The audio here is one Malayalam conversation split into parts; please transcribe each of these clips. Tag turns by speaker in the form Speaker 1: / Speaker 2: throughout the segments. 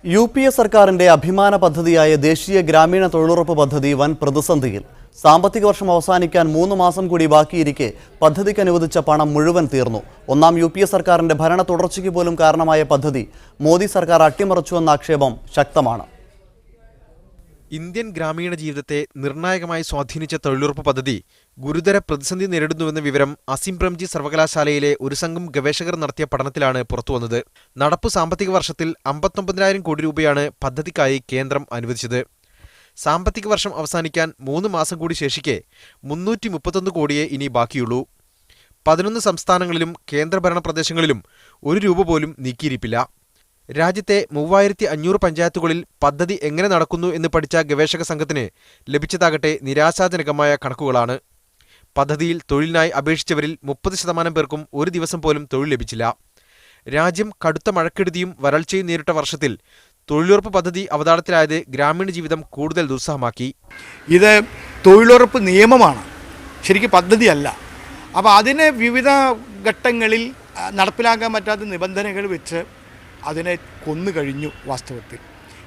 Speaker 1: UPA സർക്കാരിന്റെ അഭിമാന പദ്ധതിയായ ദേശീയ ഗ്രാമീണ തൊഴിലുറപ്പ് പദ്ധതി വൻ പ്രതിസന്ധിയിൽ. സാമ്പത്തിക വർഷം അവസാനിക്കാൻ 3 മാസം കൂടി ബാക്കിയിരിക്കെ പദ്ധതിക്ക് അനുവദിച്ച പണം മുഴുവൻ തീർന്നു. ഒന്നാം UPA സർക്കാരിന്റെ ഭരണ തുടർച്ചയ്ക്ക് പോലും കാരണമായ പദ്ധതി മോദി സർക്കാർ അട്ടിമറിച്ചുവെന്ന ആക്ഷേപം ശക്തമാണ്.
Speaker 2: ഇന്ത്യൻ ഗ്രാമീണ ജീവിതത്തെ നിർണായകമായി സ്വാധീനിച്ച തൊഴിലുറപ്പ് പദ്ധതി ഗുരുതര പ്രതിസന്ധി നേരിടുന്നുവെന്ന വിവരം അസിം പ്രേംജി സർവകലാശാലയിലെ ഒരു സംഘം ഗവേഷകർ നടത്തിയ പഠനത്തിലാണ് പുറത്തുവന്നത്. നടപ്പു സാമ്പത്തിക വർഷത്തിൽ 59,000 കോടി രൂപയാണ് പദ്ധതിക്കായി കേന്ദ്രം അനുവദിച്ചത്. സാമ്പത്തിക വർഷം അവസാനിക്കാൻ 3 മാസം കൂടി ശേഷിക്കെ 331 കോടിയേ ഇനി ബാക്കിയുള്ളൂ. 11 സംസ്ഥാനങ്ങളിലും കേന്ദ്രഭരണ പ്രദേശങ്ങളിലും 1 രൂപ പോലും നീക്കിയിരിപ്പില്ല. രാജ്യത്തെ 3500 പഞ്ചായത്തുകളിൽ പദ്ധതി എങ്ങനെ നടക്കുന്നു എന്ന് പഠിച്ച ഗവേഷക സംഘത്തിന് ലഭിച്ചതാകട്ടെ നിരാശാജനകമായ കണക്കുകളാണ്. പദ്ധതിയിൽ തൊഴിലിനായി അപേക്ഷിച്ചവരിൽ 30% പേർക്കും ഒരു ദിവസം പോലും തൊഴിൽ ലഭിച്ചില്ല. രാജ്യം കടുത്ത മഴക്കെടുതിയും വരൾച്ചയും നേരിട്ട വർഷത്തിൽ തൊഴിലുറപ്പ് പദ്ധതി അവതാളത്തിലായത് ഗ്രാമീണ ജീവിതം കൂടുതൽ ദുസ്സഹമാക്കി.
Speaker 3: ഇത് തൊഴിലുറപ്പ് നിയമമാണ്, ശരിക്കും പദ്ധതിയല്ല. അപ്പോൾ അതിനെ വിവിധ ഘട്ടങ്ങളിൽ നടപ്പിലാക്കാൻ പറ്റാത്ത നിബന്ധനകൾ വെച്ച് അതിനെ കൊന്നു കഴിഞ്ഞു. വാസ്തവത്തിൽ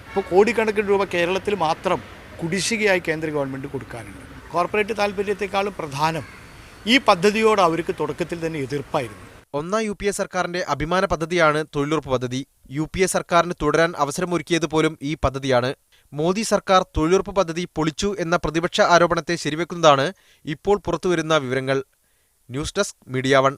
Speaker 3: ഇപ്പോൾ കോടിക്കണക്കിന് രൂപ കേരളത്തിൽ മാത്രം കുടിശ്ശികയായി കേന്ദ്ര ഗവൺമെൻറ് കൊടുക്കാനുണ്ട്. കോർപ്പറേറ്റ് താല്പര്യത്തെക്കാളും പ്രധാനം ഈ പദ്ധതിയോട് അവർക്ക് തുടക്കത്തിൽ തന്നെ എതിർപ്പായിരുന്നു.
Speaker 2: ഒന്നാം UPA സർക്കാരിന്റെ അഭിമാന പദ്ധതിയാണ് തൊഴിലുറപ്പ് പദ്ധതി. UPA സർക്കാരിന് തുടരാൻ അവസരമൊരുക്കിയത് പോലും ഈ പദ്ധതിയാണ്. മോദി സർക്കാർ തൊഴിലുറപ്പ് പദ്ധതി പൊളിച്ചു എന്ന പ്രതിപക്ഷ ആരോപണത്തെ ശരിവെക്കുന്നതാണ് ഇപ്പോൾ പുറത്തുവരുന്ന വിവരങ്ങൾ. News desk media 1.